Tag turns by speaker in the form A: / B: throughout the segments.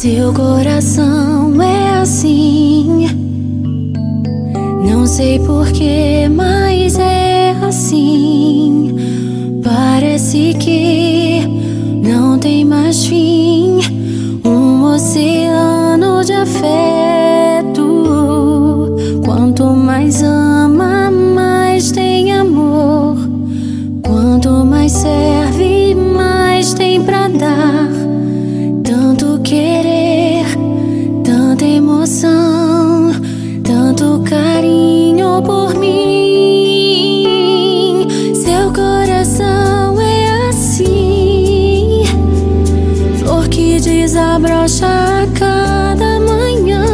A: Seu coração é assim, não sei porquê, mas é assim. Parece que não tem mais fim, um oceano de afeto. Quanto mais ama, mais tem amor. Quanto mais serve, mais tem pra dar. Tanto querer, tanta emoção, tanto carinho por mim. Seu coração é assim, flor que desabrocha a cada manhã,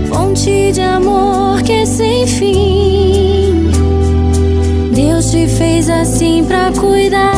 A: fonte de amor que é sem fim. Deus te fez assim pra cuidar